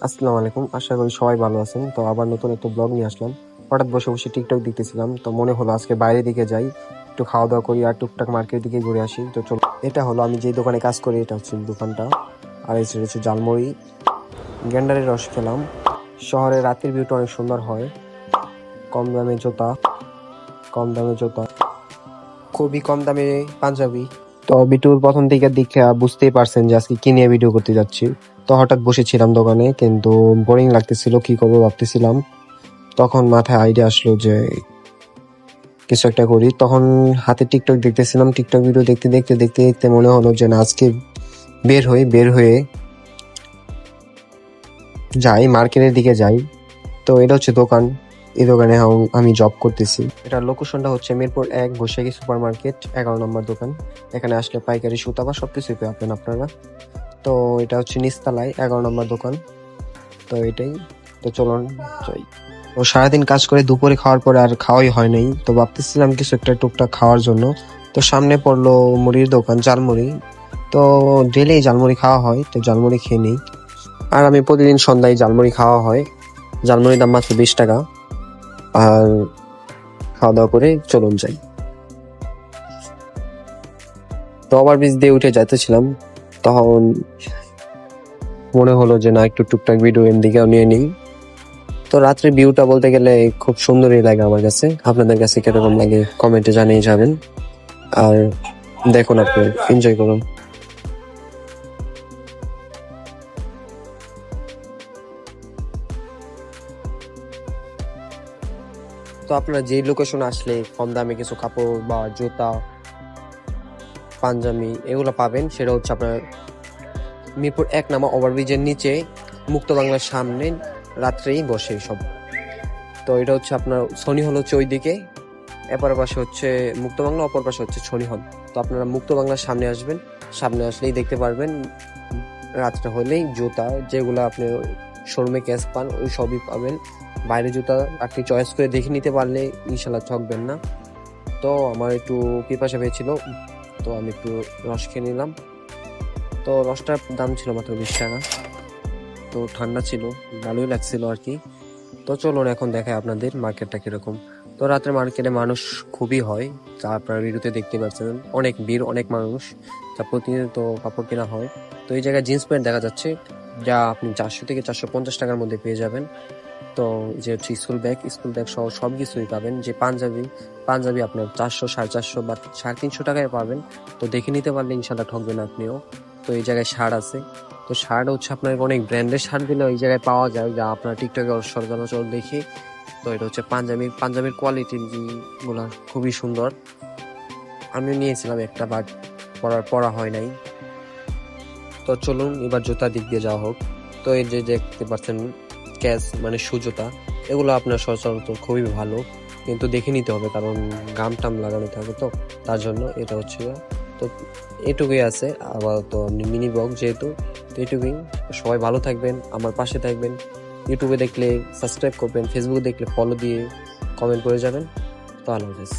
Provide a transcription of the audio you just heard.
আসসালামু আলাইকুম। আশা করি সবাই ভালো আছেন। তো আবার নতুন একটা ব্লগ নিয়ে আসলাম। হঠাৎ বসে, বসে টিকটক দেখতেছিলাম। তো মনে হলো আজকে বাইরের দিকে যাই। একটু খাওয়া-দাওয়া করি আর টুকটাক মার্কেটের দিকে ঘুরে আসি। তো চলো, এটা হলো আমি যে দোকানে কাজ করি, এটা হচ্ছে দোকানটা। আর এই হচ্ছে ঝালমুড়ি, গেন্ডারের রস খেলাম। শহরের রাতের ভিউটা অনেক সুন্দর হয়। কম দামে জুতা, কম দামে জুতা, খুবই কম দামে পাঞ্জাবি। তো ভিডিওর প্রথম দিকের দিকে বুঝতেই পারছেন যে আজকে কি নিয়ে ভিডিও করতে যাচ্ছি। তো হঠাৎ বসেছিলাম দোকানে, কিন্তু বোরিং লাগতেছিল, কি করবো ভাবতেছিলাম। তখন মাথায় আইডিয়া আসলো যে কিছু একটা করি। তখন হাতে টিকটক দেখতেছিলাম, টিকটক ভিডিও দেখতে দেখতে দেখতে দেখতে মনে হলো যে না, আজকে বের হয়ে যাই, মার্কেটের দিকে যাই। তো এটা হচ্ছে দোকান, এই দোকানে আমি জব করতেছি। এটা লোকেশনটা হচ্ছে মিরপুর 1, বৈশাখী সুপার মার্কেট, 11 নম্বর দোকান। এখানে আসলে পাইকারি সুতা বা সবকিছুই পাবেন আপনারা। তো এটা হচ্ছে নিচতলায় 11 নম্বর দোকান। তো এটাই। তো চলুন যাই। তো সারাদিন কাজ করে দুপুরে খাওয়ার পরে আর খাওয়াই হয় নাই। তো ভাবতেছিলাম কিছু একটা টুকটাক খাওয়ার জন্য। তো সামনে পড়লো মুড়ির দোকান, ঝালমুড়ি। তো ডেলি ঝালমুড়ি খাওয়া হয়, তো ঝালমুড়ি খেয়ে নিই। আর আমি প্রতিদিন সন্ধ্যায় ঝালমুড়ি খাওয়া হয়। ঝালমুড়ির দাম মাত্র 20 টাকা। আর খাওয়া দাওয়া করে চলুন যাই। তো ওভারব্রিজ দিয়ে উঠে যাইতেছিলাম, তখন মনে হলো যে না, একটু টুকটাক ভিডিও এর দিকেও নিয়ে নিই। তো রাত্রে ভিউটা বলতে গেলে খুব সুন্দরই লাগে আমার কাছে। আপনাদের কাছে কিরকম লাগে কমেন্টে জানিয়ে যাবেন। আর দেখুন, আপনি এনজয় করুন। তো আপনারা যে লোকেশনে আসলে কম দামে কিছু কাপড় বা জুতা, পাঞ্জাবি এগুলো পাবেন, সেটা হচ্ছে আপনার মিরপুর 1 নামা ওভারব্রিজের নিচে, মুক্ত বাংলার সামনে রাত্রেই বসে সব। তো এটা হচ্ছে আপনার সনি হল হচ্ছে ওইদিকে, এপার পাশে হচ্ছে মুক্ত বাংলা, অপর পাশে হচ্ছে ছনি হল। তো আপনারা মুক্ত বাংলার সামনে আসবেন, সামনে আসলেই দেখতে পারবেন রাতটা হলেই জুতা যেগুলো আপনি শোরুমে ক্যাশ পান ওই সবই পাবেন। বাইরে জুতা আপনি চয়েস করে দেখে নিতে পারলে ইনশাল্লাহ ঠকবেন না। তো আমার একটু পিপাসা পেয়েছিল, তো আমি একটু রস খেয়ে নিলাম। তো রসটার দাম ছিল মাত্র 20 টাকা। তো ঠান্ডা ছিল, ভালোই লাগছিল আর কি। তো চলুন এখন দেখায় আপনাদের মার্কেটটা কিরকম। তো রাত্রে মার্কেটে মানুষ খুবই হয়, যা আপনারা ভিডিওতে দেখতে পাচ্ছেন। অনেক ভিড়, অনেক মানুষ, যা প্রতিনিয়ত কাপড় কেনা হয়। তো এই জায়গায় জিন্স প্যান্ট দেখা যাচ্ছে, যা আপনি 400 থেকে 450 টাকার মধ্যে পেয়ে যাবেন। তো যে হচ্ছে স্কুল ব্যাগ সহ সব কিছুই পাবেন। যে পাঞ্জাবি আপনার 400, 450 বা 350 টাকায় পাবেন। তো দেখে নিতে পারলে ইনশাল্লাহ ঠকবেন আপনিও। তো এই জায়গায় শার্ট আছে। তো শার্ট হচ্ছে আপনার অনেক ব্র্যান্ডের শার্ট গুলো এই জায়গায় পাওয়া যায়, যা আপনার টিকটকে সচরাচর দেখি। তো এটা হচ্ছে পাঞ্জাবির কোয়ালিটি গুলা খুবই সুন্দর। আমিও নিয়েছিলাম একটা, বাট পরা হয় নাই। তো চলুন এবার জুতার দিক দিয়ে যাওয়া হোক। তো এই যে দেখতে পাচ্ছেন ক্যাচ মানে জুতা, এগুলো আপনার সচরাচর খুবই ভালো, কিন্তু দেখে নিতে হবে কারণ টাম লাগানো থাকে, তো তার জন্য এটা হচ্ছে। তো এটুকুই আছে আবার, তো মিনি ব্লগ যেহেতু, তো এটুকুই। সবাই ভালো থাকবেন, আমার পাশে থাকবেন। ইউটিউবে দেখলে সাবস্ক্রাইব করবেন, ফেসবুকে দেখলে ফলো দিয়ে কমেন্ট করে যাবেন। তো আল্লাহ হাফেজ।